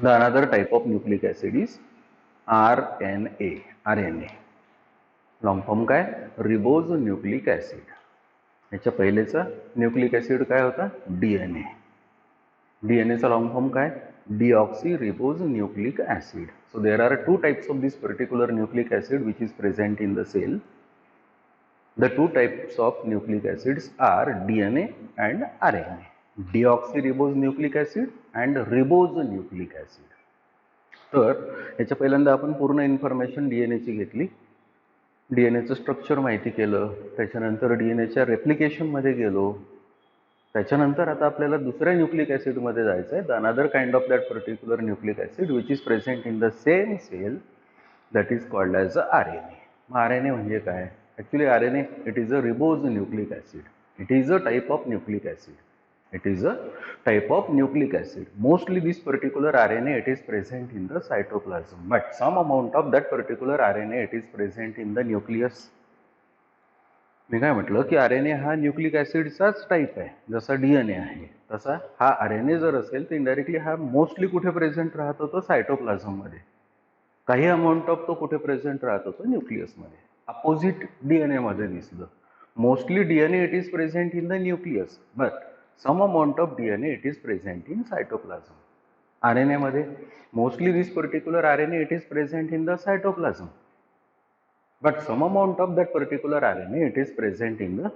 The another type of nucleic acid is RNA. RNA long form काय? Ribose nucleic acid. याच्या पहिलेचा nucleic acid काय होता? DNA. डीएनएचा लॉन्ग फॉर्म काय? Deoxyribose nucleic acid. So there are two types of this particular nucleic acid which is present in the cell. The two types of nucleic acids are DNA and RNA. Deoxyribonucleic acid and ribonucleic acid. तर याच्या पहिल्यांदा आपण पूर्ण information डीएनएची घेतली. डीएनएचं structure माहिती केलं. त्याच्यानंतर डीएनएच्या रेप्लिकेशनमध्ये गेलो. त्याच्यानंतर आता आपल्याला दुसऱ्या न्यूक्लिक ॲसिडमध्ये जायचं आहे. The another kind of that particular nucleic acid which is present in the same cell, that is called as RNA. मग RNA म्हणजे काय? Actually RNA it is a ribose nucleic acid. It is a type of nucleic acid. It is a type of nucleic acid. Mostly this particular RNA it is present in the cytoplasm, but some amount of that particular RNA it is present in the nucleus. मी काय म्हटलं की RNA हा nucleic ॲसिडचाच type आहे. जसा DNA आहे तसा हा RNA जर असेल तर इनडायरेक्टली हा मोस्टली कुठे प्रेझेंट राहत होतो? सायटोप्लाझममध्ये. काही अमाऊंट ऑफ तो कुठे प्रेझेंट राहत होतो? न्यूक्लियसमध्ये. अपोजिट DNA मध्ये दिसलं. Mostly DNA it is present in the nucleus, but some amount of DNA it is present in cytoplasm. RNA मध्ये mostly this particular RNA it is present in the cytoplasm, but some amount of that particular RNA it is present in the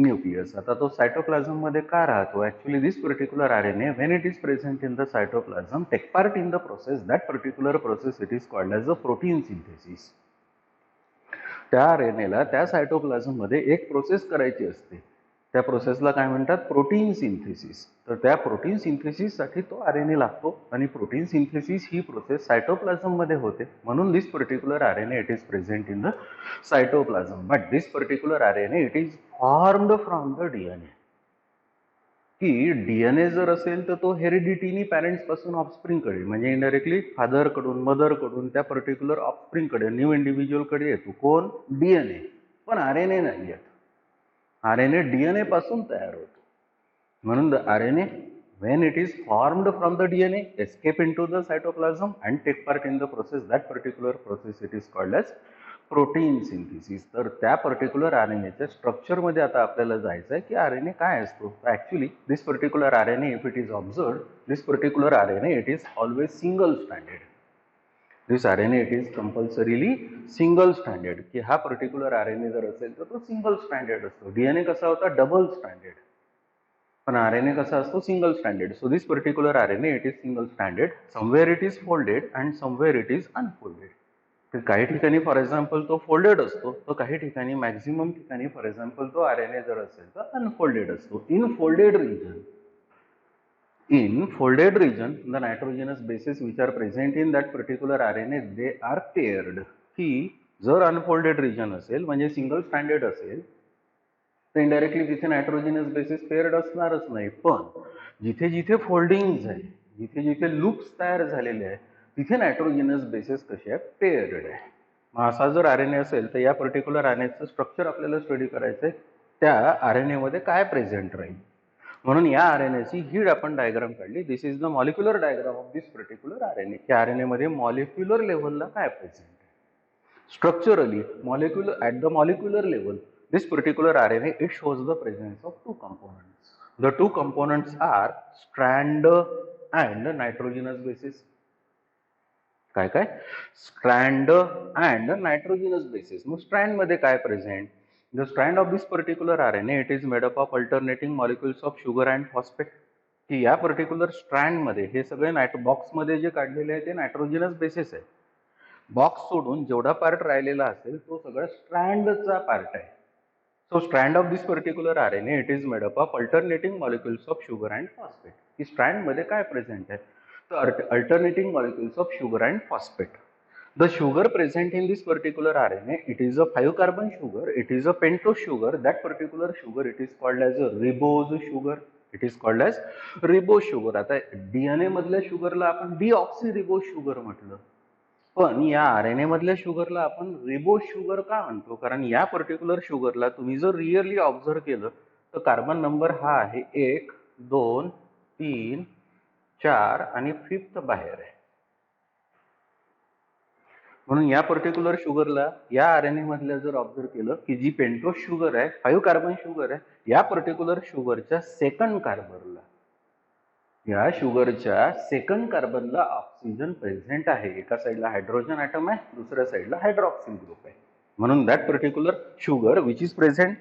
nucleus. आता तो cytoplasm मध्ये का राहतो? Actually this particular RNA when it is present in the cytoplasm take part in the process. That particular process it is called as a protein synthesis. त्या RNA त्या cytoplasm मध्ये एक process करायची असते. त्या प्रोसेसला काय म्हणतात? Protein synthesis. तर त्या प्रोटीन सिंथेसिससाठी तो RNA लागतो आणि प्रोटीन सिंथेसिस ही प्रोसेस सायटोप्लाझममध्ये होते. म्हणून this particular RNA it is present in the cytoplasm, but this particular RNA it is formed from the DNA. की DNA जर असेल तर तो हेरिडिटीनी पॅरेंट्सपासून ऑफस्प्रिंगकडे म्हणजे इनडायरेक्टली फादरकडून मदरकडून त्या पर्टिक्युलर ऑफस्प्रिंगकडे न्यू इंडिव्हिज्युअलकडे येतो. कोण? DNA. पण RNA नाही येत. RNA DNA पासून तयार होतो. म्हणून the RNA when it is formed from the DNA escape into the cytoplasm and take part in the process. That particular process it is called as protein synthesis. तर त्या particular RNAच्या स्ट्रक्चरमध्ये आता आपल्याला जायचं आहे की RNA काय असतो. Actually this particular RNA if it is observed, this particular RNA it is always single standard. This RNA it is compulsorily single standard. की हा पर्टिक्युलर RNA जर असेल तर तो सिंगल स्टँडर्ड असतो. DNA कसा होता? Double standard. पण RNA कसा असतो? Single standard. So this particular RNA it is single standard. Somewhere it is folded and somewhere it is unfolded. तर काही ठिकाणी फॉर एक्झाम्पल तो फोल्डेड असतो, तर काही ठिकाणी मॅक्झिमम ठिकाणी फॉर एक्झाम्पल तो RNA जर असेल तर अनफोल्डेड असतो. In folded region, the nitrogenous bases which are present in that particular RNA they are paired. की जर अनफोल्डेड रिजन असेल म्हणजे सिंगल स्टँडर्ड असेल तर इनडायरेक्टली तिथे नायट्रोजिनस बेसिस पेअर्ड असणारच नाही. पण जिथे जिथे फोल्डिंग्स आहे, जिथे जिथे लूप्स तयार झालेले आहेत तिथे नायट्रोजिनस बेसिस कसे आहे? पेअर्ड आहे. मग असा जर RNA असेल तर या पर्टिक्युलर RNAचं स्ट्रक्चर आपल्याला स्टडी करायचं आहे. त्या RNA मध्ये काय प्रेझेंट राहील. म्हणून या RNAची ही आपण डायग्राम काढली. This is the molecular diagram of this particular RNA. या RNA मध्ये मॉलिक्युलर लेव्हलला काय प्रेझेंट आहे? Structurally molecular at the molecular level this particular RNA it shows the presence of two components. The two components are strand and nitrogenous bases. काय काय? Strand and नायट्रोजिनस basis. मग strand मध्ये काय present? The strand of this particular RNA it is made up of alternating molecules of sugar and phosphate. की या particular strand मध्ये हे सगळे बॉक्समध्ये जे काढलेले आहे ते नायट्रोजिनस बेसिस आहे. बॉक्स सोडून जेवढा पार्ट राहिलेला असेल तो सगळा स्ट्रँडचा पार्ट आहे. So strand of this particular RNA it is made up of alternating molecules of sugar and phosphate. की स्ट्रँड मध्ये काय प्रेझेंट आहे? तर alternating molecules of sugar and phosphate. The sugar present in this particular RNA it is a 5 carbon sugar. It is a pentose sugar. That particular sugar it is called as a ribose sugar. It is called as ribose sugar. आता DNA मधल्या शुगरला आपण deoxyribose sugar म्हटलं. पण या RNA मधल्या शुगरला आपण ribose sugar का म्हणतो? कारण या पर्टिक्युलर शुगरला तुम्ही जर रिअरली ऑब्झर्व केलं तर कार्बन नंबर हा आहे 1, 2, 3, 4 आणि 5th बाहेर आहे. म्हणून या पर्टिक्युलर शुगरला या आर एन ए मधल्या जर ऑब्झर्व केलं की जी पेंटोज शुगर आहे 5 कार्बन शुगर आहे या पर्टिक्युलर शुगरच्या सेकंड कार्बनला या शुगरच्या सेकंड कार्बनला ऑक्सिजन प्रेझेंट आहे. एका साईडला हायड्रोजन ॲटम आहे, दुसऱ्या साईडला हायड्रॉक्सिल ग्रुप आहे. म्हणून that particular sugar which is present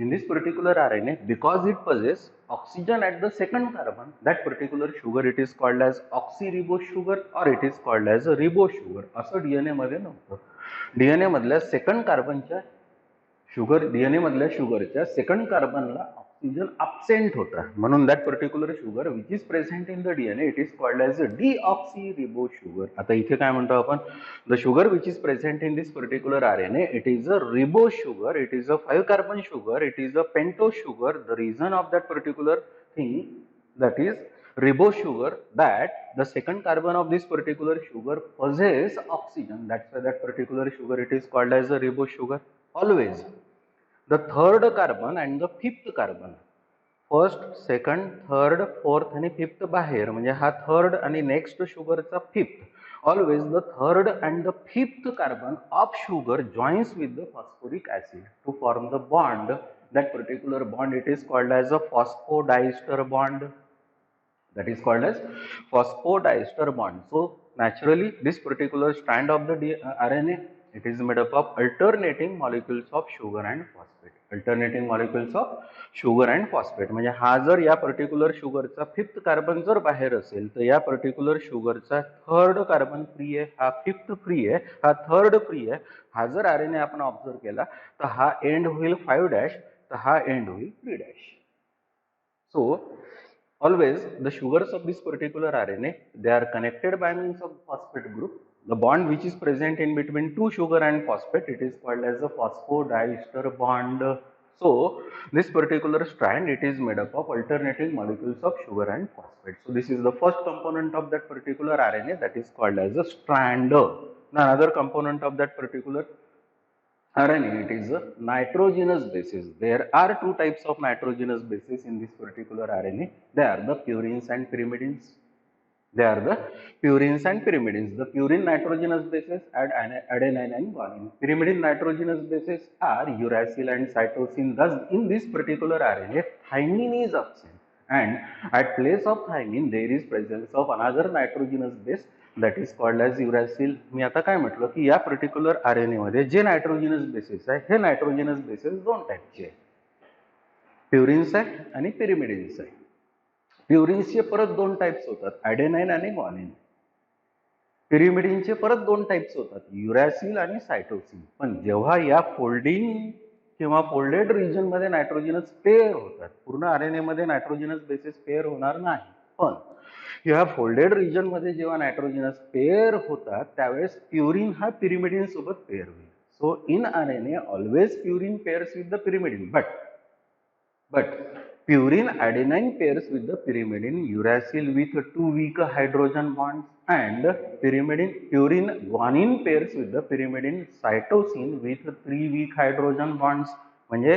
in this particular RNA because it possesses oxygen at the second carbon, that particular sugar it is called as oxyribose sugar or it is called as a ribose sugar. असं DNA मध्ये नव्हतं. DNA मधल्या second कार्बनच्या sugar DNA मधल्या शुगरच्या second कार्बनला oxygen absent होता म्हणून that particular sugar which is present in the DNA it is called as a deoxyribose sugar. आता इथे काय म्हणतो आपण the sugar which is present in this particular RNA it is a ribose sugar, it is a 5 carbon sugar, it is a pentose sugar. The reason of that particular thing that is ribose sugar that the second carbon of this particular sugar possess oxygen, that's why that particular sugar it is called as a ribose sugar. Always the third carbon and the fifth carbon, first second third fourth आणि fifth बाहेर म्हणजे हा third आणि next शुगरचा fifth. Always the third and the fifth carbon of sugar joins with the phosphoric acid to form the bond. That particular bond it is called as a phosphodiester bond. That is called as phosphodiester bond. So naturally this particular strand of the RNA it is made up of alternating molecules of sugar and phosphate. Alternating molecules of sugar and phosphate म्हणजे हा जर या particular शुगरचा fifth carbon जर बाहेर असेल तर या पर्टिक्युलर शुगरचा थर्ड कार्बन फ्री आहे, हा फिफ्थ फ्री आहे, हा थर्ड फ्री आहे. हा जर आरएनए आपण ऑब्झर्व केला तर हा एंड होईल 5' तर हा एंड होईल 3'. So always the sugars of this particular RNA they are connected by means of phosphate group. The bond which is present in between two sugar and phosphate it is called as a phosphodiester bond. So this particular strand it is made up of alternating molecules of sugar and phosphate. So this is the first component of that particular RNA that is called as a strand. Now another component of that particular RNA it is a nitrogenous basis. There are two types of nitrogenous bases in this particular RNA. They are the purines and pyrimidines. They are the purines and pyrimidines. The purine nitrogenous bases are adenine and guanine. Pyrimidine nitrogenous bases are uracil and cytosine. Thus, in this particular RNA, thymine is absent, and at place of thymine, there is presence of another nitrogenous base that is called as uracil. मी आता काय म्हटलं की या particular RNA मध्ये जे नायट्रोजिनस basis आहे हे नायट्रोजिनस basis दोन टाईपचे आहे, प्युरिन्स आहे आणि पिरिमिडिन्स आहे. प्युरिन्सचे परत दोन टाइप्स होतात, ॲडेनाइन आणि ग्वानिन. पिरिमिडिनचे परत दोन टाइप्स होतात, युरॅसिल आणि सायटोसिन. पण जेव्हा या फोल्डिंग किंवा फोल्डेड रिजन मध्ये नायट्रोजिनस पेअर होतात, पूर्ण आरएनए मध्ये नायट्रोजिनस बेसिस पेअर होणार नाही, पण या फोल्डेड रिजन मध्ये जेव्हा नायट्रोजिनस पेअर होतात त्यावेळेस प्युरिन हा पिरिमिडिन सोबत पेअर होईल. So in RNA always purine pairs with the pyrimidine, but purine adenine pairs with the pyrimidine, uracil with 2 weak hydrogen bonds, and purine guanine pairs with the pyrimidine, cytosine with 3 weak hydrogen bonds. म्हणजे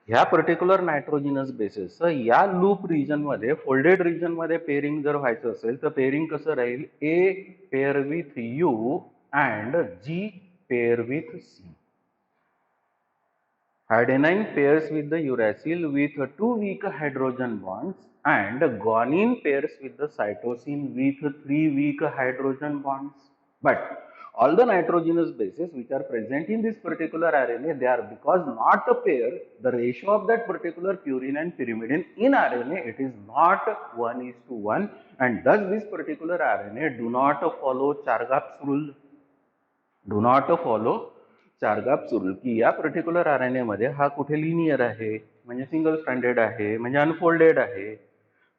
ह्या particular nitrogenous bases या loop region मध्ये folded region मध्ये pairing जर व्हायचं असेल तर pairing कसं राहील, A pair with U and G pair with C. Adenine pairs with the uracil with 2 weak hydrogen bonds and guanine pairs with the cytosine with 3 weak hydrogen bonds. But all the nitrogenous bases which are present in this particular RNA, they are because not a pair, the ratio of that particular purine and pyrimidine in RNA, it is not 1:1, and thus this particular RNA do not follow Chargaff's rule. Do not follow Chargaff's rule की या particular RNA मध्ये हा कुठे linear आहे म्हणजे single stranded आहे म्हणजे unfolded आहे,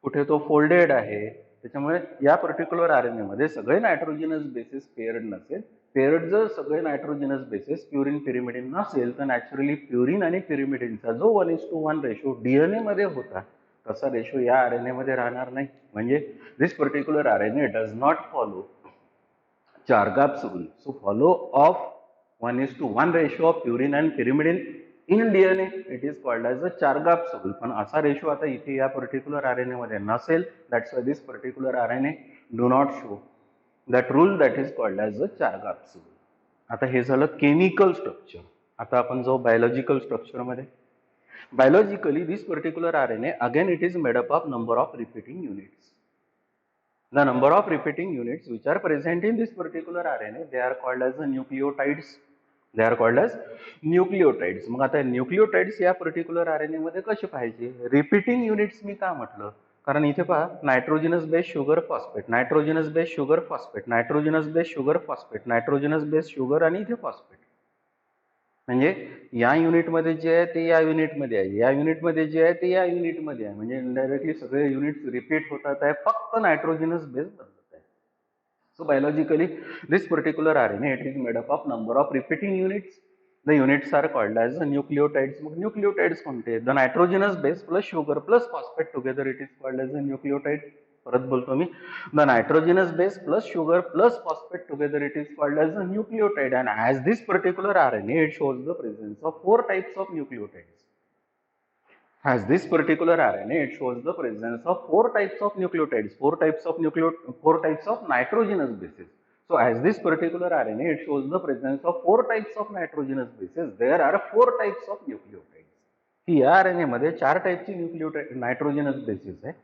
कुठे तो फोल्डेड आहे. त्याच्यामुळे या पर्टिक्युलर आरएनए मध्ये सगळे नायट्रोजिनस बेसिस पेअर्ड नसेल. पेअर्ड जर सगळे नायट्रोजिनस बेसिस प्युरिन पिरिमिडिन नसेल तर नॅचरली प्युरिन आणि पिरिमिडिनचा जो 1:1 रेशो डीएनए मध्ये होता तसा रेशो या आरएनए मध्ये राहणार नाही. म्हणजे this particular RNA does not follow Chargaff's rule. So follow of 1:1 ratio of purine and pyrimidine in DNA it is called as a Chargaff's rule. पण असा रेशो आता इथे या पर्टिक्युलर आरएनए मध्ये नसेल. That's why this particular RNA do not show that rule that is called as the Chargaff's rule. आता हे झालं केमिकल स्ट्रक्चर. आता आपण जाऊ बायोलॉजिकल स्ट्रक्चरमध्ये. Biologically, this particular RNA, again it is made up of number of repeating units. The number of repeating units which are present in this particular RNA, they are called as the nucleotides. They are called as nucleotides. मग आता न्यूक्लिओटाइड्स या particular RNA मध्ये कसे पाहिजे? Repeating units मी का म्हटलं? कारण इथे पहा, nitrogenous base sugar phosphate, nitrogenous base sugar phosphate, nitrogenous base sugar phosphate, nitrogenous base sugar आणि इथे फॉस्फेट. म्हणजे या युनिटमध्ये जे आहे ते या युनिटमध्ये आहे, या युनिटमध्ये जे आहे ते या युनिटमध्ये आहे. म्हणजे इनडायरेक्टली सगळे युनिट्स रिपीट होतात आहे, फक्त नायट्रोजनस बेस बदलत आहे. So biologically this particular RNA it is made up of number of repeating units. The units are called as the nucleotides. मग न्यूक्लिओटाइड्स कोणते? The nitrogenous base plus sugar plus phosphate together it is called as the nucleotide. परत बोलतो मी, the nitrogenous base plus sugar plus phosphate together it is called as a nucleotide. And as this particular RNA, it shows the presence of 4 types of nucleotides. As this particular RNA, it shows the presence of 4 types of nucleotides, 4 types of nitrogenous bases. So as this particular RNA, it shows the presence of 4 types of nitrogenous bases. There are 4 types of nucleotides. या RNA मध्ये 4 टाइपची nucleotide nitrogenous basis आहे.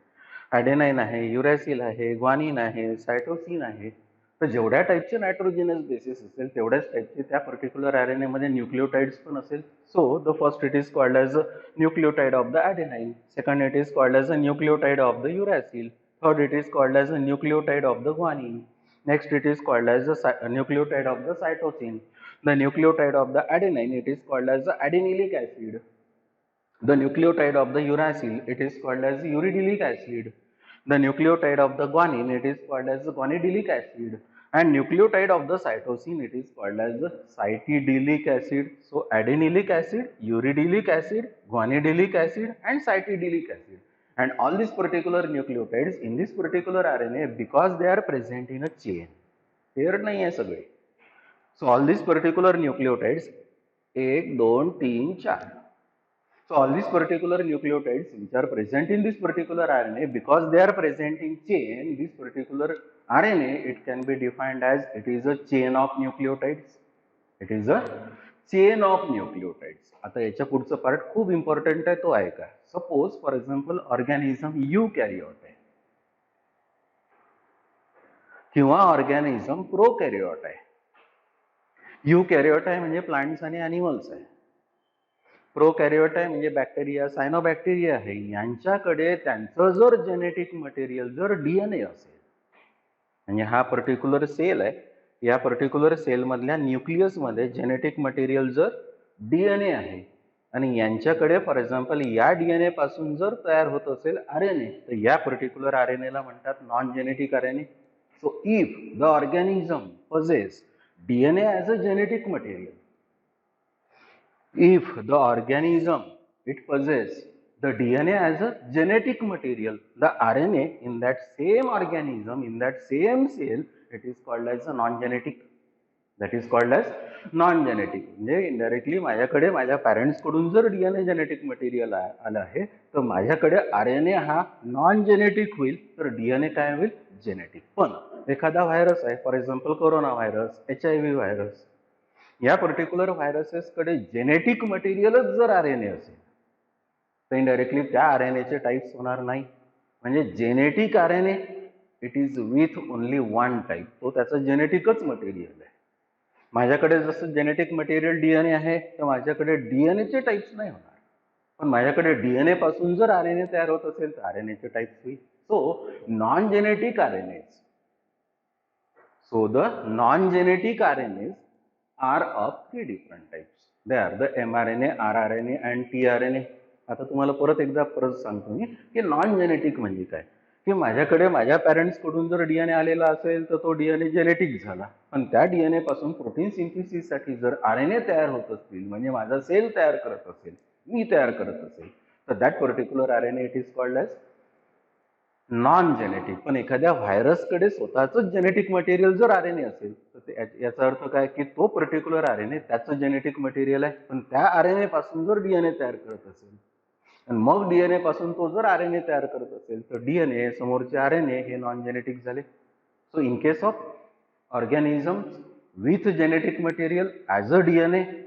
ॲडेनाइन आहे, युरॅसिल आहे, guanine आहे, cytosine आहे. तर जेवढ्या टाईपचे नायट्रोजनस बेसिस असेल तेवढ्याच टाईपचे त्या पर्टिक्युलर आरएनए मध्ये न्यूक्लियोटाइड्स पण असेल. So the first it is called as a nucleotide of the adenine, second it is called as a nucleotide of the uracil, third it is called as a nucleotide of the guanine, next it is called as a nucleotide of the cytosine. The nucleotide of the adenine it is called as the adenylic acid. The nucleotide of the uracil, it is called as uridylic acid. The nucleotide of the guanine, it is called as the guanidinic acid. And nucleotide of the cytosine, it is called as the cytidilic acid. So adenilic acid, uridylic acid, guanidinic acid and cytidilic acid. And all these particular nucleotides in this particular RNA, because they are present in a chain, pair nahi hai sagde. So all these particular nucleotides 1 2 3 4. So all these particular nucleotides which are present in this particular RNA, because they are present in chain, this particular RNA, it can be defined as it is a chain of nucleotides. It is a chain of nucleotides. आता याच्या पुढचं part खूप important आहे, तो आहे का? Suppose for example organism यूकॅरियोट आहे किंवा ऑर्गॅनिझम प्रोकॅरियोट आहे. यूकॅरियोट आहे म्हणजे प्लांट्स आणि ॲनिमल्स आहे. प्रोकॅरियोट आहे म्हणजे बॅक्टेरिया, सायनोबॅक्टेरिया आहे. यांच्याकडे त्यांचं जर जेनेटिक मटेरियल जर डीएनए असेल, म्हणजे हा पर्टिक्युलर सेल आहे, या पर्टिक्युलर सेलमधल्या न्यूक्लियसमध्ये जेनेटिक मटेरियल जर डीएनए आहे आणि यांच्याकडे फॉर एक्झाम्पल या डीएनए पासून जर तयार होत असेल आरएनए, तर या पर्टिक्युलर आरएनएला म्हणतात non genetic RNA. So if the organism possess DNA as a genetic material, if the organism it possess the DNA as a genetic material, the RNA in that same organism, in that same cell, it is called as a non-genetic. That is called as non-genetic. म्हणजे indirectly माझ्याकडे माझ्या parents कडून जर DNA genetic material आलं आहे, तर माझ्याकडे RNA हा नॉन जेनेटिक होईल, तर डीएनए काय होईल? जेनेटिक. पण एखादा व्हायरस आहे, for example corona virus, HIV virus, या पर्टिक्युलर व्हायरसेसकडे जेनेटिक मटेरियलच जर आरएनए असेल, तर इनडायरेक्टली त्या आरएनएचे टाईप्स होणार नाही. म्हणजे genetic RNA it is with only one type, तो त्याचं जेनेटिकच मटेरियल आहे. माझ्याकडे जसं जेनेटिक मटेरियल डीएनए आहे, तर माझ्याकडे डीएनएचे टाईप्स नाही होणार, पण माझ्याकडे डीएनए पासून जर आरएनए तयार होत असेल तर आरएनएचे टाईप्स होईल. So non genetic RNA, so the non-genetic RNAs are of 3 different types. They are the mRNA, rRNA and tRNA. आता तुम्हाला परत सांगतो मी की नॉन जेनेटिक म्हणजे काय. की माझ्याकडे माझ्या पॅरेंट्स कडून जर डीएनए आलेला असेल तर तो डीएनए जेनेटिक झाला, पण त्या डीएनए पासून प्रोटीन सिंथेसिस साठी जर आरएनए तयार होत असतील, म्हणजे माझा सेल तयार करत असेल, मी तयार करत असेल, तर that particular RNA it is called as non genetic. पण एखाद्या व्हायरसकडे स्वतःच जेनेटिक मटेरियल जर आरएनए असेल, तर याचा अर्थ काय की तो पर्टिक्युलर आरएनए त्याचं जेनेटिक मटेरियल आहे, पण त्या आरएनए पासून जर डीएनए तयार करत असेल आणि मग डीएनए पासून तो जर आरएनए तयार करत असेल, तर डीएनए समोरचे आरएनए हे नॉन जेनेटिक झाले. So in case of organisms with genetic material as a DNA.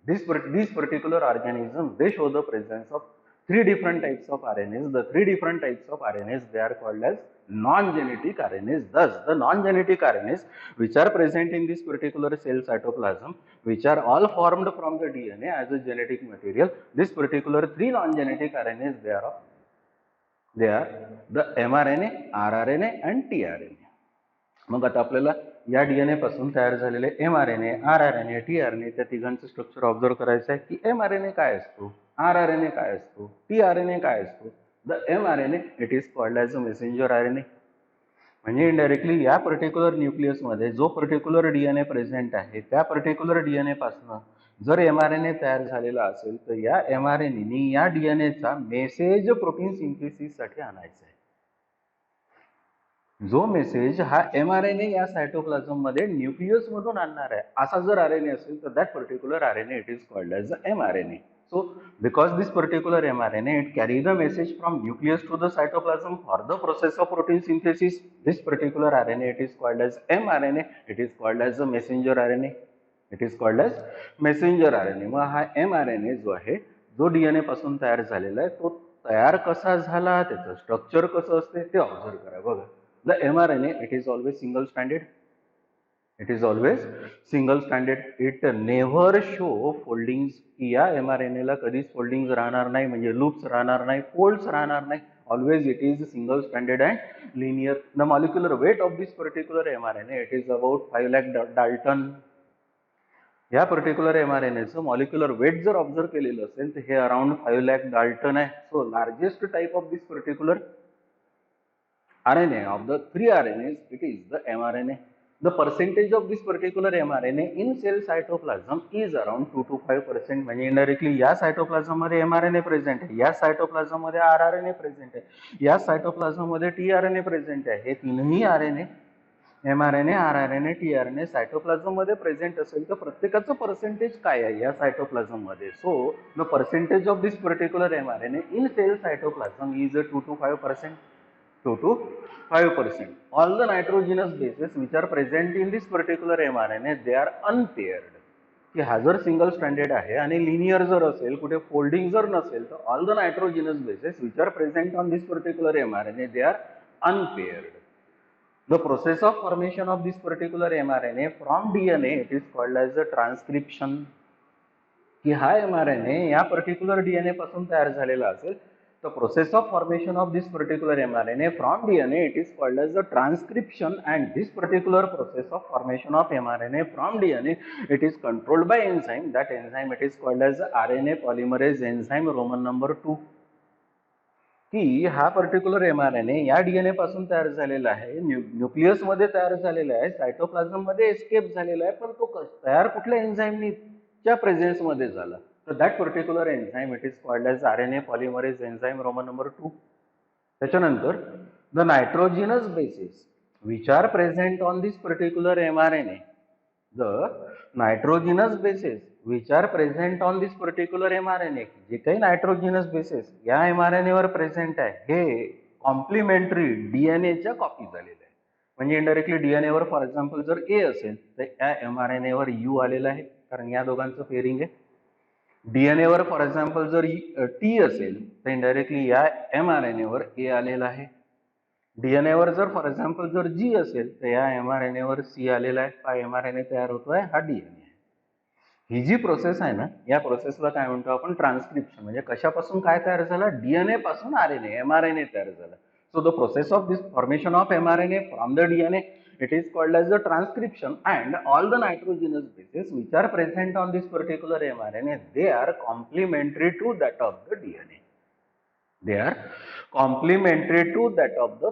These particular organisms, they show the presence of three different types of RNAs. The three different types of RNAs, they are called as non-genetic RNAs. Thus, the non-genetic RNAs which are present in this particular cell cytoplasm, which are all formed from the DNA as a genetic material, this particular three non-genetic RNAs, they are the mRNA, rRNA and tRNA. मग आता आपल्याला या DNA पासून तयार झालेले mRNA, rRNA, tRNA त्या तिघांचं structure observe करायचं आहे की mRNA काय असतो, rRNA काय असतो, tRNA काय असतो. The mRNA it is called as a messenger RNA. म्हणजे इनडायरेक्टली या पर्टिक्युलर न्यूक्लियसमध्ये जो पर्टिक्युलर डीएनए प्रेझेंट आहे त्या पर्टिक्युलर डीएनए पासून जर mRNA तयार झालेला असेल तर या mRNA या डीएनएचा मेसेज प्रोटीन सिंथेसिससाठी आणायचा आहे. जो मेसेज हा mRNA या सायटोप्लाझम मध्ये न्यूक्लियस मधून आणणार आहे असा जर RNA असेल तर that particular RNA it is called as mRNA. So because this particular mRNA it carries the message from nucleus to the cytoplasm for the process of protein synthesis, this particular RNA it is called as mRNA. It is called as a messenger RNA. It is called as messenger RNA. मग हा mRNA जो आहे जो DNA पासून तयार झालेला आहे तो तयार कसा झाला त्याचं स्ट्रक्चर कसं असते ते ऑब्झर्व करा. बघा, the mRNA it is always single stranded. It is always single stranded. It never show foldings. या mRNA ला कधीच फोल्डिंग्स राहणार नाही, म्हणजे लूप्स राहणार नाही, फोल्ड्स राहणार नाही. Always it is single stranded and linear. The molecular weight of this particular mRNA it is about 5 lakh Dalton. या पर्टिक्युलर mRNAचं मॉलिक्युलर वेट जर ऑब्झर्व केलेलं असेल तर हे अराउंड 5 lakh Dalton आहे. So largest type of this particular RNA of the three RNAs, it is the mRNA. The percentage of this particular mRNA in cell cytoplasm is around 2 to 5%. म्हणजे indirectly या cytoplasm मध्ये mRNA present आहे, या cytoplasm मध्ये rRNA present आहे, या cytoplasm मध्ये tRNA present आहे. हे तीनही RNA mRNA, rRNA, tRNA cytoplasm मध्ये प्रेझेंट असेल तर प्रत्येकाचं पर्सेंटेज काय आहे या सायटोप्लाझम मध्ये. So the percentage of this particular mRNA in cell cytoplasm is 2 to 5%. 2 to 5%. All the nitrogenous bases which are present in this particular mRNA they are unpaired. की हा जर सिंगल स्ट्रँडेड आहे आणि linear जर असेल, कुठे folding जर नसेल तर all the नायट्रोजिनस bases which are present on this particular mRNA they are unpaired. The process of formation of this particular mRNA from DNA it is called as a transcription. की हा mRNA या particular DNA पासून तयार झालेला असेल. The process of formation of this particular mRNA from DNA it is called as the transcription, and this particular process of formation of mRNA from DNA it is controlled by enzyme. That enzyme it is called as RNA polymerase enzyme Roman number 2. की हा particular mRNA या DNA पासून तयार झालेला आहे, nucleus मध्ये तयार झालेला आहे, सायटोप्लाझम मध्ये एस्केप झालेला आहे, पण तो तयार कुठल्या एन्झाईमनी च्या प्रेझेन्स मध्ये झाला. So that particular enzyme it is called as RNA polymerase enzyme Roman number 2. त्याच्यानंतर the nitrogenous bases which are present on this particular mRNA, the nitrogenous bases which are present on this particular mRNA, जे काही नायट्रोजिनस bases या mRNA वर present आहे हे complementary DNA च्या copy झालेले आहे. म्हणजे इनडायरेक्टली डीएनए वर फॉर एक्झाम्पल जर ए असेल तर या mRNA वर यू आलेला आहे, कारण या दोघांचं पेअरिंग आहे. डीएनए वर फॉर एक्झाम्पल जर टी असेल तर इनडायरेक्टली या mRNA वर ए आलेला आहे. डीएनए वर जर फॉर एक्झाम्पल जर जी असेल तर या mRNA वर सी आलेला आहे. हा mRNA तयार होतोय, हा डीएनए आहे. ही जी प्रोसेस आहे ना, या प्रोसेसला काय म्हणतो आपण ट्रान्सक्रिप्शन. म्हणजे कशापासून काय तयार झालं, डीएनए पासून आरएनए mRNA तयार झाला. So the process of this formation of mRNA from the DNA it is called as the transcription, and all the nitrogenous bases which are present on this particular mRNA they are complementary to that of the DNA. They are complementary to that of the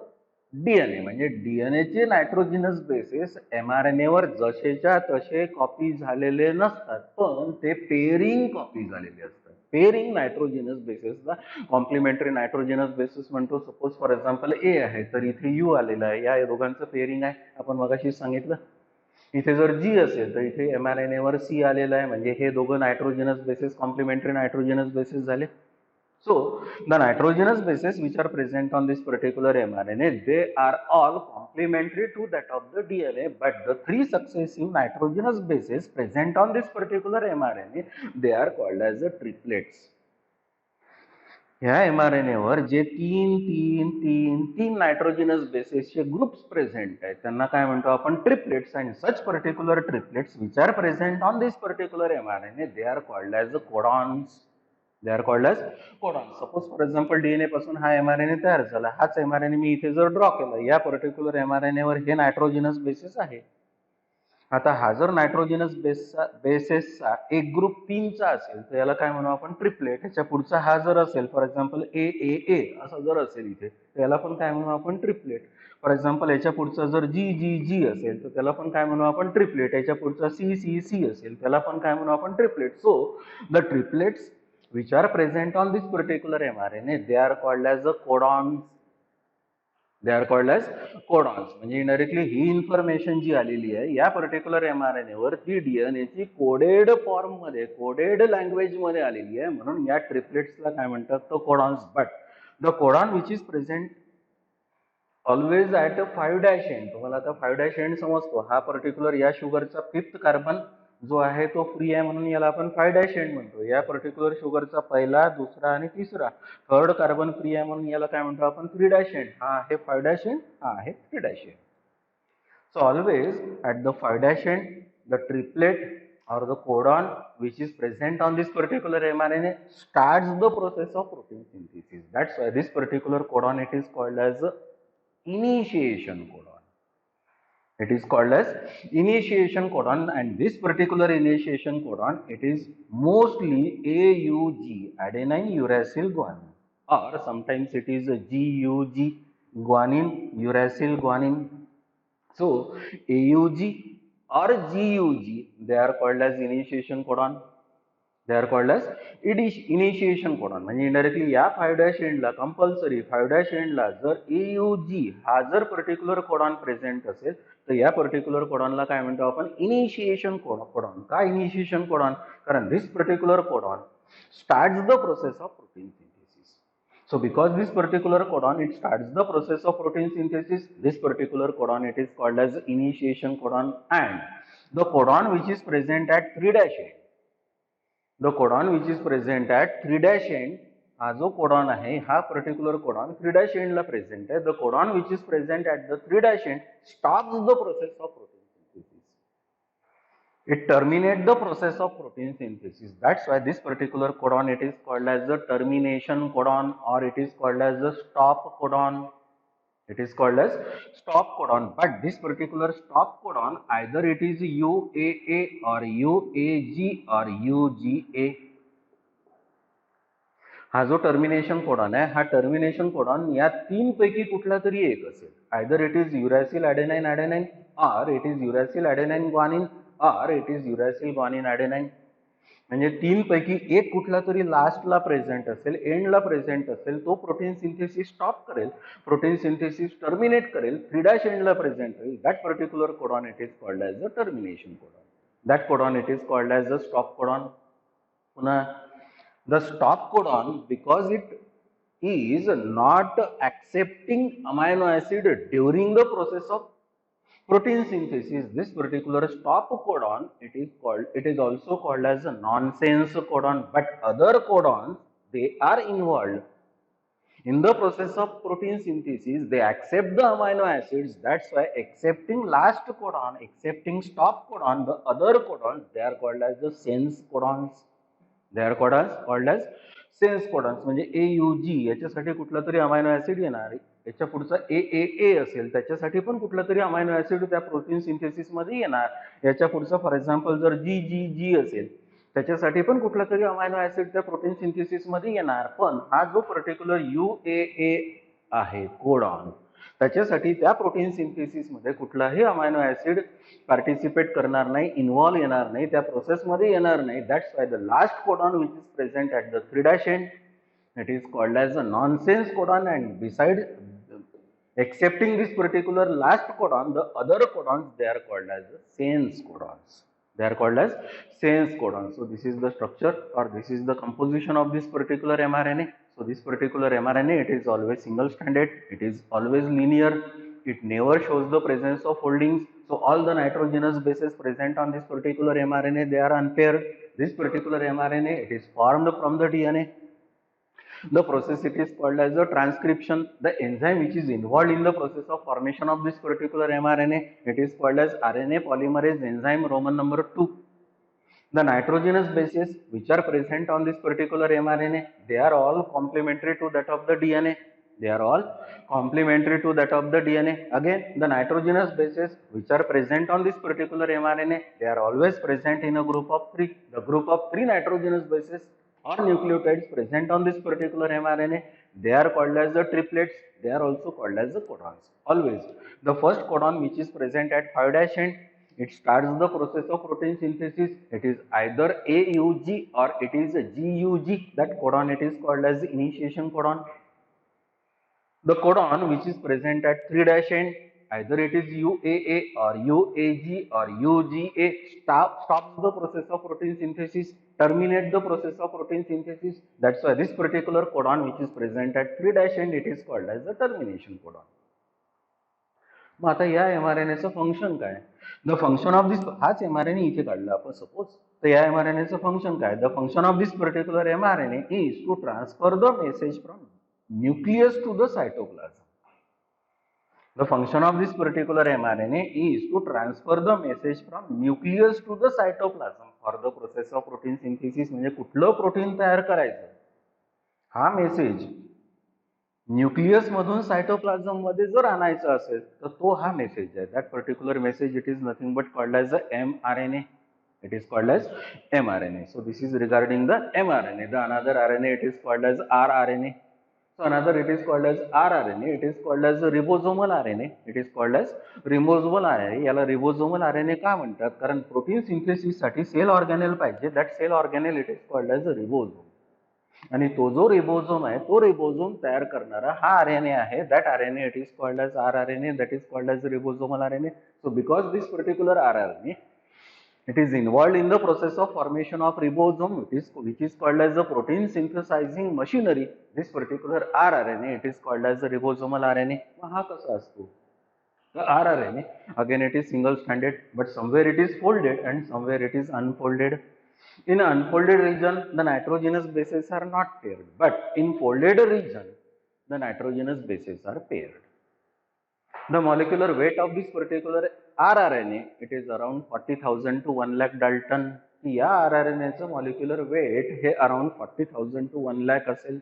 DNA. म्हणजे DNA चे नायट्रोजिनस bases mRNA वर जसेच्या तसे copy झालेले नसतात, पण ते pairing copy झालेले असतात. पेअरिंग नायट्रोजिनस बेसेसला कॉम्प्लिमेंटरी नायट्रोजिनस बेसिस म्हणतो. सपोज फॉर एक्झाम्पल ए आहे तर इथे यू आलेला आहे, या दोघांचं पेअरिंग आहे, आपण मगाशी सांगितलं. इथे जर जी असेल तर इथे mRNA वर सी आलेला आहे, म्हणजे हे दोघं nitrogenous bases complementary nitrogenous bases झाले. So the nitrogenous bases which are present on this particular mRNA, they are all complementary to that of the DNA, but the three successive nitrogenous bases present on this particular mRNA, they are called as the triplets. ह्या mRNA जे तीन तीन तीन तीन nitrogenous बेसेसचे groups present आहेत त्यांना काय म्हणतो आपण triplets. And such particular triplets which are present on this particular mRNA, they are called as codons. They are called as codons. Suppose for example DNA पासून हा mRNA तयार झाला. हाच mRNA मी इथे जर ड्रॉ केला, या पर्टिक्युलर mRNA हे नायट्रोजनस बेसिस आहे. आता हा जर नायट्रोजनस बेसेसचा एक ग्रुप 3चा असेल तर याला काय म्हणू आपण ट्रिपलेट. ह्याच्या पुढचा हा जर असेल फॉर एक्झाम्पल ए असं जर असेल इथे तर याला पण काय म्हणू आपण ट्रिपलेट. फॉर एक्झाम्पल याच्या पुढचा जर जी असेल तर त्याला पण काय म्हणू आपण ट्रिपलेट. याच्या पुढचा सी असेल त्याला पण काय म्हणू आपण triplet. So the triplets which are present on this particular mRNA, they are called as the codons. They are called as codons. म्हणजे इनडायरेक्टली ही इन्फॉर्मेशन जी आलेली आहे या पर्टिक्युलर mRNA वर ती डीएनए ची कोडेड फॉर्म मध्ये, कोडेड लँग्वेज मध्ये आलेली आहे, म्हणून या ट्रिपलेट्सला काय म्हणतात तर codons. But the codon which is present always at 5' end. तुम्हाला आता 5' एंड समजतो. हा पर्टिक्युलर या शुगरचा 5th कार्बन जो आहे तो फ्री आहे म्हणून याला आपण 5' एंड म्हणतो. या पर्टिक्युलर शुगरचा पहिला, दुसरा आणि तिसरा 3rd कार्बन फ्री आहे म्हणून याला काय म्हणतो आपण 3' एंड. हा आहे 5' एंड, हा आहे 3' end. So always at the 5' end the triplet or the codon which is present on this particular mRNA starts the process of protein synthesis. That's why this particular codon, it is called as initiation codon. It is called as initiation codon, and this particular initiation codon, it is mostly AUG, adenine uracil guanine, or sometimes it is GUG, guanine uracil guanine. So AUG or GUG, they are called as initiation codon. They are called as initiation codon. म्हणजे indirectly या 5' एंडला compulsory 5' एंडला जर AUG हा जर particular codon present असेल तर या पर्टिक्युलर कोडॉनला काय म्हणतो आपण इनिशिएशन कोडॉन. का इनिशिएशन कोडॉन? कारण this particular codon starts the process of protein synthesis. So because this particular codon, it starts the process of protein synthesis, this particular codon, it is called as initiation codon. And the codon which is present at 3' end, the codon which is present at 3' end, हा जो codon आहे हा particular codon 3' एंडला present आहे. The codon which is present at the 3' end stops the process of protein synthesis. It terminates the process of protein synthesis. That's why this particular codon, it is called as the termination codon, or it is called as the stop codon. It is called as stop codon. But this particular stop codon, either it is UAA or UAG or UGA. हा जो termination codon आहे हा termination codon या 3 पैकी कुठला तरी एक असेल. Either it is uracil adenine adenine, or it is uracil adenine guanine, or it is uracil guanine adenine. म्हणजे 3 पैकी एक कुठला तरी लास्टला प्रेझेंट असेल, एंडला प्रेझेंट असेल, तो प्रोटीन सिंथेसिस स्टॉप करेल, प्रोटीन सिंथेसिस टर्मिनेट करेल, 3' एंडला प्रेझेंट होईल. That particular codon it is called as the termination codon. That codon it is called as the stop codon. पुन्हा the stop codon, because it is not accepting amino acid during the process of protein synthesis, this particular stop codon, it is also called as a nonsense codon. But other codons, they are involved in the process of protein synthesis, they accept the amino acids. That's why accepting last codon, accepting stop codon, the other codons, they are called as the sense codons. They are called as sense codons. म्हणजे AUG याच्यासाठी कुठला तरी amino acid येणार, याच्या पुढचा AAA असेल त्याच्यासाठी पण कुठला तरी अमायनो ऍसिड त्या प्रोटीन सिंथेसिस मध्ये येणार. याच्या पुढचा फॉर एक्झाम्पल जर GGG असेल त्याच्यासाठी पण कुठला तरी अमायनो ऍसिड त्या प्रोटीन सिंथेसिस मध्ये येणार. पण हा जो पर्टिक्युलर UAA आहे कोडॉन, त्याच्यासाठी त्या प्रोटीन सिंथेसिस मध्ये कुठलाही अमायनो ऍसिड पार्टिसिपेट करणार नाही, इन्व्हॉल्व येणार नाही, त्या प्रोसेस मध्ये येणार नाही. That's why the last codon which is present at the 3' end, it is called as a nonsense codon. And beside accepting this particular last codon, the other codons, they are called as the sense codons. They are called as sense codon. So this is the structure or this is the composition of this particular mRNA. So this particular mRNA, it is always single stranded, it is always linear, it never shows the presence of foldings. So all the nitrogenous bases present on this particular mRNA, they are unpaired. This particular mRNA, it is formed from the DNA. The process, it is called as the transcription. The enzyme which is involved in the process of formation of this particular mRNA, it is called as RNA polymerase enzyme Roman number 2. The nitrogenous bases which are present on this particular mRNA, they are all complementary to that of the DNA. They are all complementary to that of the DNA. Again, the nitrogenous bases which are present on this particular mRNA, they are always present in a group of 3. The group of 3 nitrogenous bases or nucleotides present on this particular mRNA, they are called as the triplets. They are also called as the codons. Always, the first codon which is present at 5' end, it starts the process of protein synthesis. It is either AUG or it is GUG. That codon, it is called as the initiation codon. The codon which is present at 3' end, either it is UAA or UAG or UGA, stops the process of protein synthesis, terminate the process of protein synthesis. That's why this particular codon which is present at 3' end, it is called as the termination codon. मग आता या mRNAचं function काय? The function of this, हाच mRNA इथे काढला आपण suppose, तर या mRNAचं फंक्शन काय? The function of this particular mRNA is to transfer the message from nucleus to the cytoplasm. The function of this particular mRNA is to transfer the message from nucleus to the cytoplasm for the process of protein synthesis. म्हणजे कुठलं protein तयार करायचं, हा message nucleus मधून cytoplasm मध्ये जर आणायचा असेल तर तो हा मेसेज आहे. That particular message it is nothing but called as the mRNA. It is called as mRNA. So this is regarding the mRNA. The another RNA, it is called as rRNA. So another, it is called as rRNA. It is called as ribosomal RNA. It is called as ribosomal RNA. याला ribosomal RNA का म्हणतात? कारण protein synthesis साठी cell organelle पाहिजे. That cell organelle it is called as ribosome. आणि तो जो रिबोझोम आहे, तो रिबोझोम तयार करणारा हा आरएनए आहे. That RNA it is called as rRNA. That is called as ribosomal RNA. So because this particular rRNA, it is involved in the process of formation of ribosome, which is called as the protein synthesizing machinery. This particular rRNA, it is called as the ribosomal RNA. हा कसा असतो? The rRNA, again it is single stranded, but somewhere it is folded and somewhere it is unfolded. In unfolded region, the nitrogenous bases are not paired, but in folded region, the nitrogenous bases are paired. The molecular weight of this particular rRNA, it is around 40,000 to 1 lakh Dalton. या rRNAचं molecular weight हे around 40,000 to 1 lakh असेल.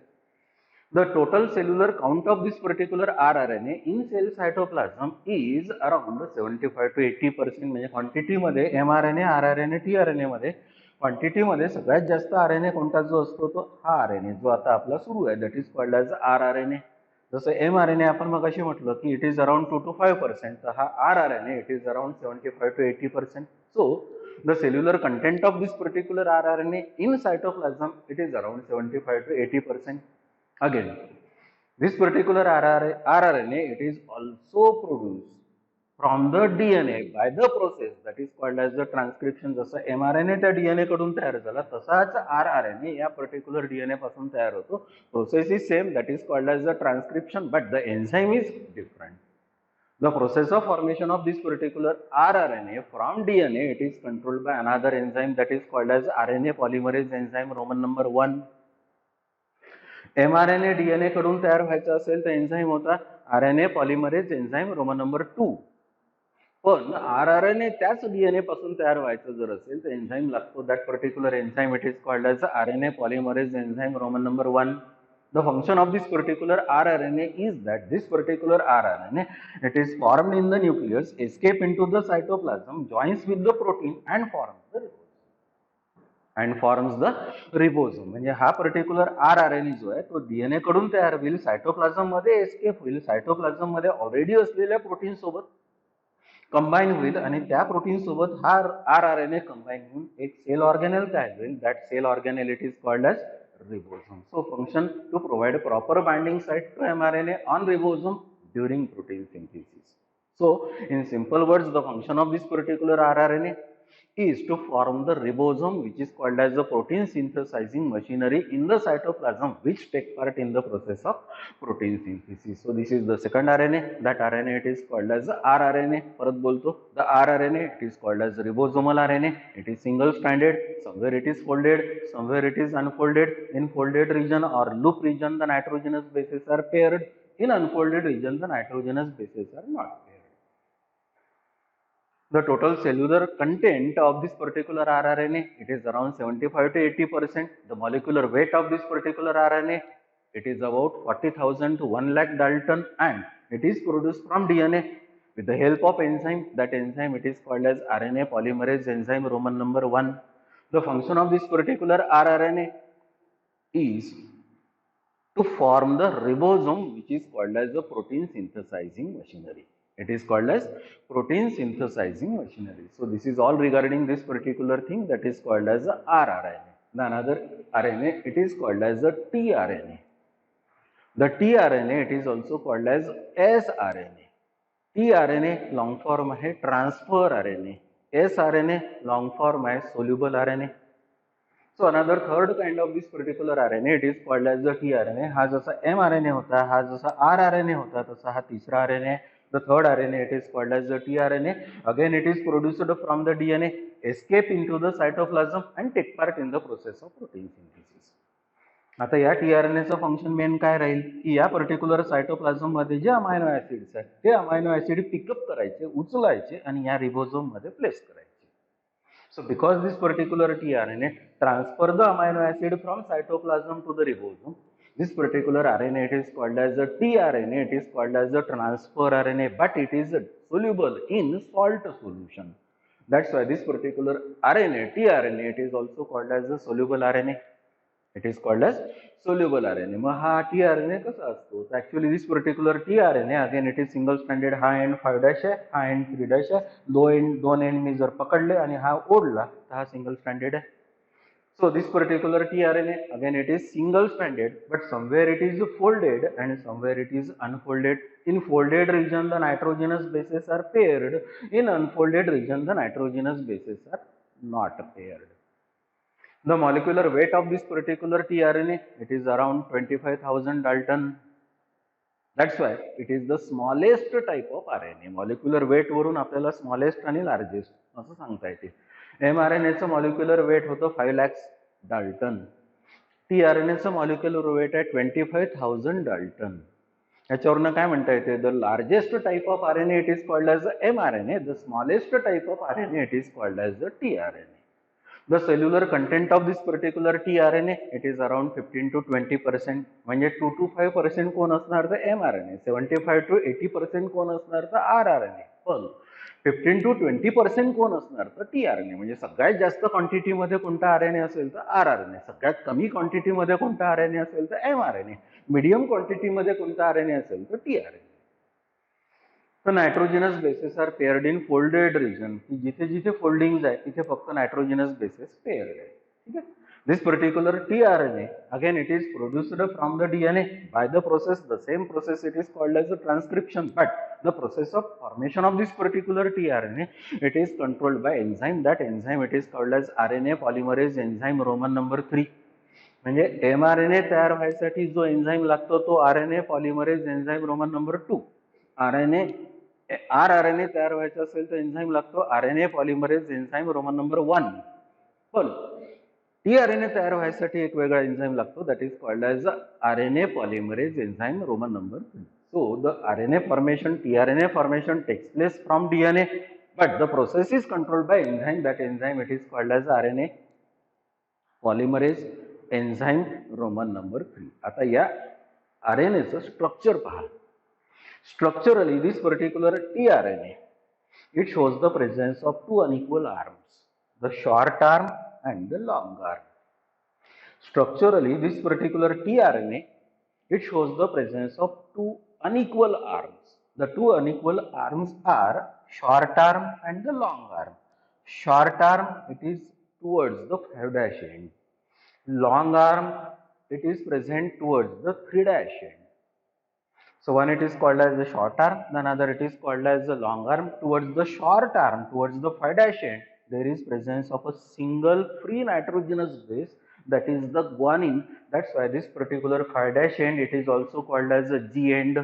The total cellular count of this particular rRNA in cell cytoplasm is around 75 to 80%. म्हणजे quantity मध्ये mRNA, rRNA, tRNA मध्ये quantity मध्ये सगळ्यात जास्त RNA कोणता जो असतो तो हा RNA जो आता आपला सुरू आहे, that is called as rRNA. जसं mRNA आपण मगाशी म्हटलं की इट इज अराउंड 2 to 5%, तर हा rRNA it is around 75 to 80%. So the cellular content of this particular rRNA in cytoplasm, it is around 75 to 80%. Again, this particular rRNA, it is also produced from the DNA by the process that is called as the transcription. जसं mRNA त्या DNA कडून तयार झाला, तसाच rRNA या particular DNA पासून तयार होतो. Process is same, that is called as the transcription, but the enzyme is different. The process of formation of this particular rRNA from DNA, it is controlled by another enzyme that is called as RNA polymerase enzyme Roman number 1. mRNA DNA कडून तयार व्हायचा असेल तर enzyme होता RNA polymerase enzyme Roman number 2. पण rRNA त्याच DNA पासून तयार व्हायचं जर असेल तर एन्झाईम लागतो. That particular enzyme it is called as RNA polymerase enzyme Roman number 1. The function of this particular rRNA is that this particular rRNA, it is formed in the nucleus, escape into the cytoplasm, joins with the protein and forms the ribosome. म्हणजे हा particular rRNA जो आहे तो DNA कडून तयार होईल, cytoplasm मध्ये escape होईल, सायटोप्लाझम मध्ये ऑलरेडी असलेल्या प्रोटीन सोबत कंबाईन होईल आणि त्या प्रोटीन सोबत हा rRNA कंबाईन होऊन एक सेल ऑर्गॅनेल तयार होईल. That cell organelle it is called as ribosome. So function to provide proper binding site to mRNA on ribosome during protein synthesis. So in simple words, the function of this particular rRNA, is to form the ribosome, which is called as the protein synthesizing machinery in the cytoplasm, which take part in the process of protein synthesis. So this is the second RNA. That RNA it is called as the rRNA. परत बोलतो, the rRNA it is called as ribosomal RNA. It is single stranded. Somewhere it is folded, somewhere it is unfolded. In folded region or loop region, the nitrogenous bases are paired. In unfolded region, the nitrogenous bases are not paired. The total cellular content of this particular rRNA, it is around 75 to 80%. The molecular weight of this particular RNA, it is about 40,000 to 1 lakh Dalton, and it is produced from DNA with the help of enzyme. That enzyme it is called as RNA polymerase enzyme Roman number 1. The function of this particular rRNA is to form the ribosome, which is called as the protein synthesizing machinery. It is called as protein synthesizing machinery. So this is all regarding this particular thing, that is called as the rRNA. The another RNA, it is called as the tRNA. The tRNA it is also called as sRNA. tRNA long form है transfer RNA. sRNA long form है soluble RNA. So another third kind of this particular RNA, it is called as the tRNA. हा जसा mRNA होता है, हा जसा rRNA होता है, तसा हा तीसरा RNA है. The third RNA, it is called as the tRNA. Again, it is produced from the DNA, escape into the cytoplasm and take part in the process of protein synthesis. आता या tRNAचं function main काय राहील की या particular cytoplasm मध्ये जे amino acids आहेत ते अमायनो ऍसिड पिकअप करायचे, उचलायचे आणि या रिबोझोम मध्ये प्लेस करायचे. So because this particular tRNA transfer the amino acid from cytoplasm to the ribosome, this particular RNA it is called as a tRNA, it is called as a transfer RNA, but it is soluble in salt solution. That's why this particular RNA, tRNA, it is also called as a soluble RNA. It is called as soluble RNA. मग हा tRNA कसा असतो? So actually this particular tRNA, again it is single stranded, हा end 5' आहे, हा end 3' आहे. दोन end मी जर पकडले आणि हा ओढला तर हा single stranded आहे. So this particular tRNA, again it is single stranded, but somewhere it is folded and somewhere it is unfolded. In folded region the nitrogenous bases are paired. In unfolded region the nitrogenous bases are not paired. The molecular weight of this particular tRNA, it is around 25,000 Dalton. That's why it is the smallest type of RNA. Molecular weight वरून आपल्याला smallest आणि largest असं सांगता येते. mRNA चं molecular weight होतं 5 lakhs Dalton. tRNA चं molecular weight आहे 25,000 Dalton. याच्यावरनं काय म्हणता येते? The largest type of RNA it is called as mRNA. The smallest type of RNA it is called as the tRNA. The cellular content of this particular tRNA, it is around 15 to 20%. म्हणजे 2 to 5% कोण असणार तर mRNA, 75 to 80% कोण असणार तर rRNA. पण 15 to 20% कोण असणार तर tRNA. म्हणजे सगळ्यात जास्त क्वांटिटी मध्ये कोणता RNA असेल तर rRNA, सगळ्यात कमी क्वांटिटी मध्ये कोणता RNA असेल तर mRNA, मीडियम क्वांटिटी मध्ये कोणता RNA असेल तर tRNA. The nitrogenous bases are paired in folded region. जिथे जिथे foldings आहे तिथे फक्त nitrogenous bases paired आहे. ठीक आहे. This particular tRNA, again it is produced from the DNA by the process, the same process it is called as a transcription, but the process of formation of this particular tRNA, it is controlled by enzyme. That enzyme it is called as RNA polymerase enzyme Roman number 3. म्हणजे mRNA तयार व्हायसाठी जो enzyme लागतो तो RNA polymerase enzyme Roman number 2. rRNA तयार व्हायचा असेल तर एन्झाईम लागतो RNA polymerase enzyme Roman number 1. पण tRNA तयार व्हायसाठी एक वेगळा एन्झाईम लागतो, that is called as RNA polymerase enzyme Roman number 3. So the RNA formation, tRNA formation takes place from DNA, but the process is controlled by enzyme. That enzyme it is called as RNA polymerase enzyme Roman number 3. आता या RNA चं structure पहा. Structurally, this particular tRNA, it shows the presence of two unequal arms, the short arm and the long arm. Structurally, this particular tRNA, it shows the presence of two unequal arms. The two unequal arms are short arm and the long arm. Short arm, it is towards the 5' end. Long arm, it is present towards the 3' end. So one it is called as the short arm, the another it is called as the long arm. Towards the short arm, towards the 5' end, there is presence of a single free nitrogenous base, that is the guanine. That's why this particular 5' end, it is also called as a G end.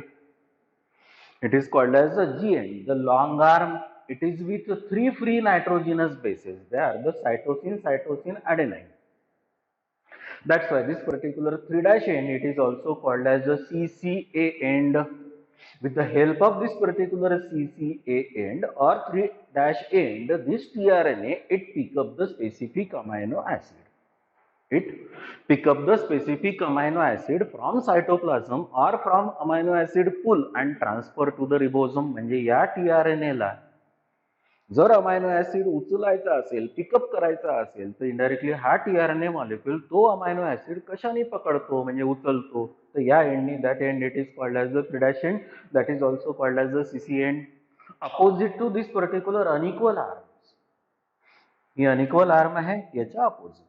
It is called as a G end. The long arm, it is with 3 free nitrogenous bases. They are the cytosine, cytosine, adenine. That's why this particular 3' end, it is also called as a CCA end. With the help of this particular CCA end or 3' end, this tRNA, it pick up the specific amino acid. It pick up the specific amino acid from cytoplasm or from amino acid pool and transfer to the ribosome. म्हणजे या tRNA ला जर amino acid उचलायचा असेल, pickup करायचा असेल, तर indirectly हा टीआरएनए मॉलिक्यूल तो अमायनो ऍसिड कशाने पकडतो, म्हणजे उचलतो. तर या एंडनी, that end it is called as the 3' end, that is also called as the CC end. Opposite to this particular unequal arm, ही अनइक्वल आर्म आहे, याच्या opposite.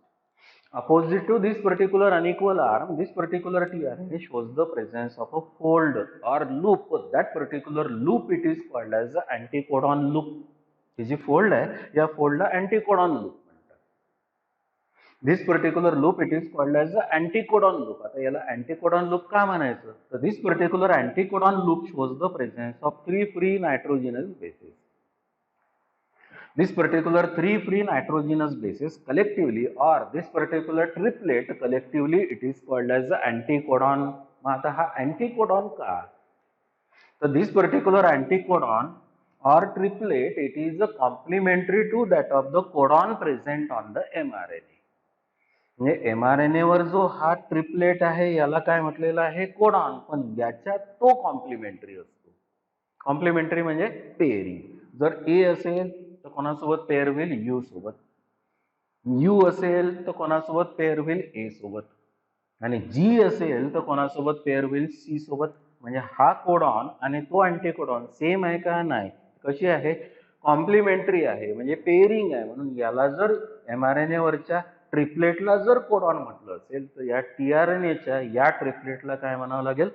Opposite to this particular unequal arm, this particular tRNA shows the presence of a fold or loop. That particular loop, it is called as the anticodon loop. ही जी fold आहे, या फोल्डला anticodon loop म्हणतात. This particular loop, it is called as the anticodon loop. आता याला anticodon loop का म्हणायचं, तर this particular anticodon loop shows the presence of 3 free nitrogenous bases. This particular 3 free nitrogenous bases collectively, or this particular triplet collectively, it is called as the anticodon. मग आता हा anticodon का, तर this particular anticodon or triplet, it is a complementary to that of the codon present on the mRNA. म्हणजे mRNA वर जो हा triplet आहे, याला काय म्हटलेलं आहे, कोडॉन, पण याच्यात तो कॉम्प्लिमेंटरी असतो. कॉम्प्लिमेंटरी म्हणजे पेअरिंग. जर ए असेल तर कोणासोबत पेअर होईल, यू सोबत. यू असेल तर कोणासोबत पेअर होईल, ए सोबत. आणि जी असेल तर कोणासोबत पेअर होईल, सी सोबत. म्हणजे हा कोडॉन आणि तो अँटीकोडॉन सेम आहे का, नाही. कशी आहे, कॉम्प्लिमेंटरी आहे, म्हणजे पेअरिंग आहे. म्हणून याला जर mRNA वरच्या ट्रिपलेटला जर कोडॉन म्हटलं असेल, तर या tRNAच्या या ट्रिपलेटला काय म्हणावं लागेल,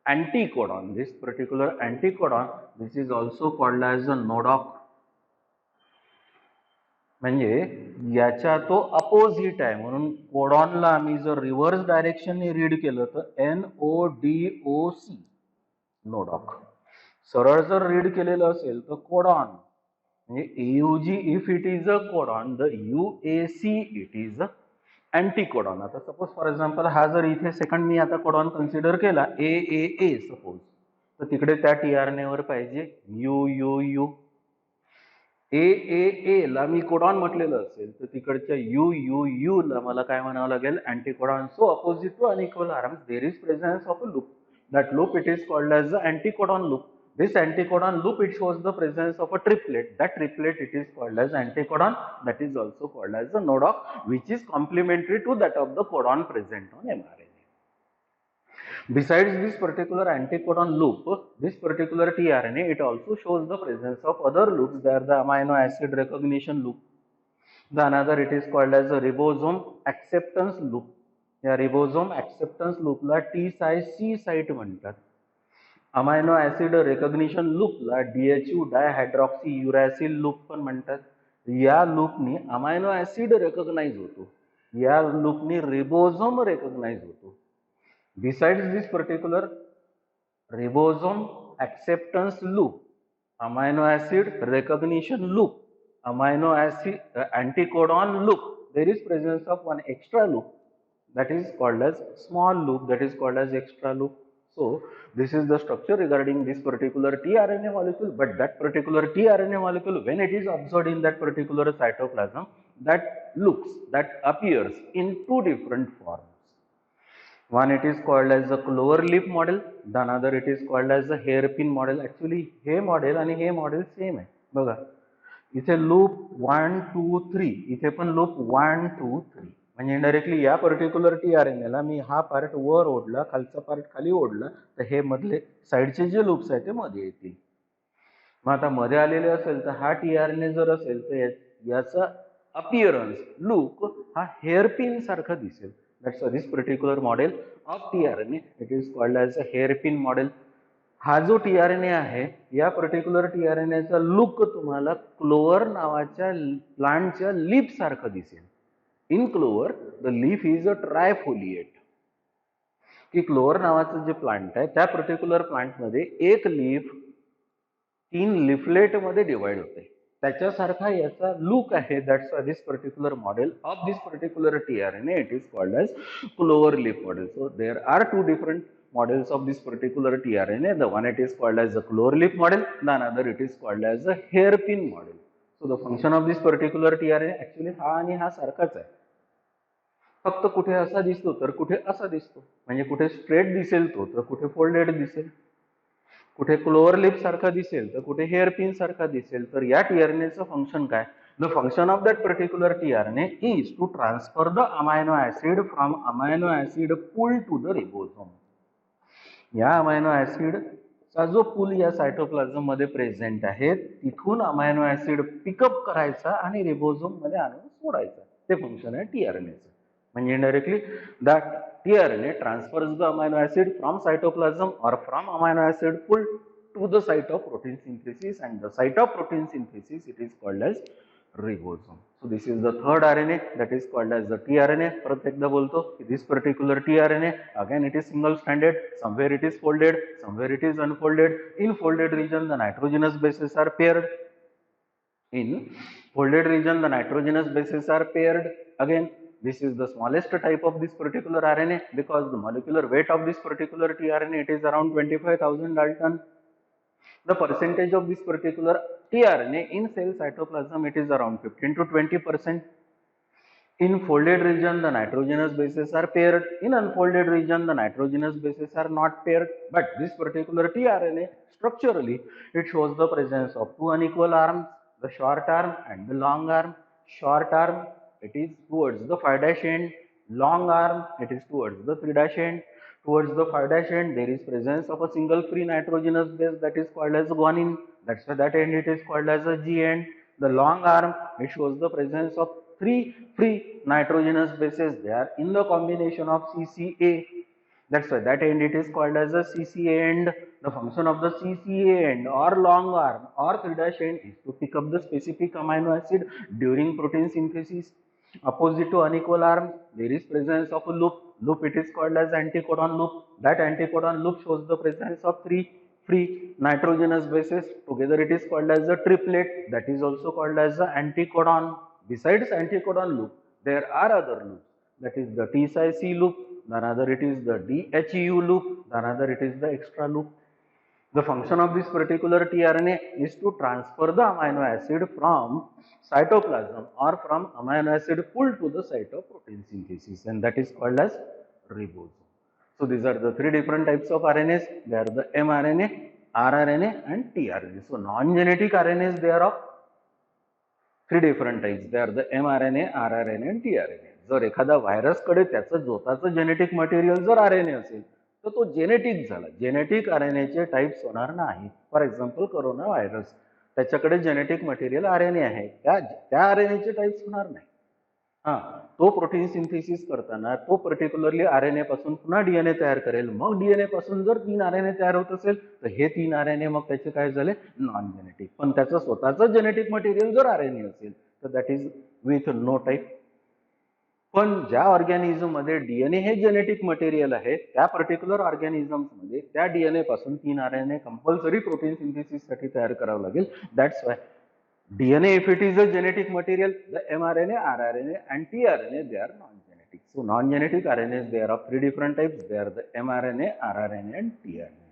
anticodon. This particular anticodon, this is also called as a nodoc. म्हणजे याच्या तो अपोजिट आहे. म्हणून कोडॉनला आम्ही जर रिव्हर्स डायरेक्शनने रीड केलं तर NODOC, नोडॉक. सरळ जर रीड केलेलं असेल तर कोडॉन, म्हणजे AUG if it is a codon, the UAC it is a anticodon. आता सपोज फॉर एक्झाम्पल हा जर इथे सेकंड मी आता कोडॉन कन्सिडर केला, AAA सपोज, तर तिकडे त्या tRNA वर पाहिजे UUU. AAA ला मी कोडॉन म्हटलेलं असेल तर तिकडच्या UUU ला मला काय म्हणावं लागेल, anticodon. So opposite to unequal arms there is presence of a loop. That loop, it is called as the anticodon loop. This anticodon loop, it shows the presence of a triplet. That triplet, it is called as anticodon. That is also called as the NODOC, which is complementary to that of the codon present on mRNA. Besides this particular anticodon loop, this particular tRNA, it also shows the presence of other loops. They are the amino acid recognition loop. The another, it is called as a ribosome acceptance loop. या ribosome acceptance लूपला T C site म्हणतात. Amino acid recognition लूपला DHU dihydroxy uracil loop पण म्हणतात. या लूपनी amino acid recognize होतो, या लूपनी रिबोझोम रेकग्नाइज होतो. Besides this particular ribosome acceptance loop, amino acid recognition loop, amino acid anticodon loop, there is presence of one extra loop, that is called as small loop, that is called as extra loop. So this is the structure regarding this particular tRNA molecule. But that particular tRNA molecule, when it is observed in that particular cytoplasm, that looks, that appears in two different forms. One, it is called as the clover leaf model, the another it is called as the hairpin model. Actually हे model आणि हे model same आहे. बघा इथे loop 1 2 3, इथे पण loop 1 2 3. म्हणजे indirectly या पर्टिक्युलर tRNAला मी हा पार्ट वर ओढला, खालचा पार्ट खाली ओढला, तर हे मधले साइडचे जे लूप्स आहेत ते मध्ये येतील. मग आता मध्ये आलेले असेल तर हा tRNA जर असेल तर याचा अपिअरन्स लूक हा हेअरपिन सारखा दिसेल. That's this particular model of tRNA. It is called as a hairpin model. हा जो टीआरएनए आहे, या पर्टिक्युलर टीआरएनएचा लुक तुम्हाला क्लोवर नावाच्या प्लांटच्या लीफ सारखं दिसेल. In clover the leaf is a trifoliate. की क्लोवर नावाचं जे प्लांट आहे, त्या पर्टिक्युलर प्लांटमध्ये एक लीफ 3 लिफलेट मध्ये डिवाइड होते. त्याच्यासारखा याचा लुक आहे. That's why this particular model of this particular tRNA it is called as clover leaf model. So there are 2 different models of this particular tRNA. The one it is called as the cloverleaf model, the another it is called as the hairpin model. So the function of this particular tRNA actually हा आणि हा सारखाच आहे, फक्त कुठे असा दिसतो तर कुठे असा दिसतो. म्हणजे कुठे स्ट्रेट दिसेल तो तर कुठे फोल्डेड दिसेल, कुठे क्लोवरलीफ सारखा दिसेल तर कुठे हेअरपिन सारखा दिसेल. तर या टीआरएनएचं फंक्शन काय? The function of that particular tRNA is to transfer the amino acid from amino acid pool to the ribosome. या अमायनो ऍसिडचा जो पूल या सायटोप्लाझम मध्ये प्रेझेंट आहे, तिथून अमायनो ऍसिड पिकअप करायचा आणि रिबोझोम मध्ये आणून सोडायचा. ते फंक्शन आहे टीआरएनएचं. म्हणजे indirectly that tRNA transfers the amino acid from cytoplasm और from amino acid pool to the site of protein synthesis, and the site of protein synthesis it is called as ribosome. So this is the third RNA that is called as the tRNA. परत एकदा बोलतो की this particular tRNA again it is single stranded, somewhere it is folded, somewhere it is unfolded. In folded region the nitrogenous bases are paired. In folded region the nitrogenous bases are paired. Again this is the smallest type of this particular RNA because the molecular weight of this particular tRNA it is around 25,000 Dalton. The percentage of this particular tRNA in cell cytoplasm it is around 15 to 20%. In folded region the nitrogenous bases are paired. In unfolded region the nitrogenous bases are not paired. But this particular tRNA structurally it shows the presence of two unequal arms, the short arm and the long arm. Short arm it is towards the 5' end, long arm it is towards the 3' end. Towards the 5' end there is presence of a single free nitrogenous base that is called as guanine. That's why that end it is called as a G end. The long arm it shows the presence of 3 free nitrogenous bases. They are in the combination of CCA. That's why that end it is called as a CCA end. The function of the CCA end or long arm or 3' end is to pick up the specific amino acid during protein synthesis. Opposite to unequal arms there is presence of a loop. Loop it is called as anticodon loop. That anticodon loop shows the presence of 3 free nitrogenous bases. Together it is called as a triplet. That is also called as the anticodon. Besides anticodon loop there are other loops. That is the T-C loop, another it is the DHEU loop, another it is the extra loop. The function of this particular tRNA is to transfer the amino acid from cytoplasm or from amino acid pool to the site of protein synthesis, and that is called as ribosome. So these are the 3 different types of RNAs. They are the mRNA, rRNA and tRNA. So non-genetic RNAs they are of 3 different types. They are the mRNA, rRNA and tRNA. जर एखादा virus कडे त्याचं स्वतःचं genetic material जर RNA असेल तर तो genetic झाला. जेनेटिक आरएनएचे टाइप्स होणार नाही. फॉर एक्झाम्पल कोरोना व्हायरस, त्याच्याकडे जेनेटिक मटेरियल आरएनए आहे, त्या आरएनएचे टाइप्स होणार नाही. तो प्रोटीन सिंथेसिस करताना तो पर्टिक्युलरली आरएनए पासून पुन्हा डीएनए तयार करेल. मग डीएनए पासून जर 3 आरएनए तयार होत असेल तर हे 3 आरएनए मग त्याचे काय झाले? Non genetic. पण त्याचं स्वतःचं जेनेटिक मटेरियल जर आरएनए असेल तर that is with no type. पण ज्या ऑर्गॅनिझम मध्ये डीएनए हे जेनेटिक मटेरियल आहे त्या पर्टिक्युलर ऑर्गॅनिझम्स मध्ये त्या डीएनए पासून 3 आरएनए कंपल्सरी प्रोटीन सिंथेसिस साठी तयार करावं लागेल. That's why DNA, if it is a genetic material, the mRNA, rRNA and tRNA, they are non-genetic. So non-genetic RNAs, they are of 3 different types. They are the mRNA, rRNA and tRNA.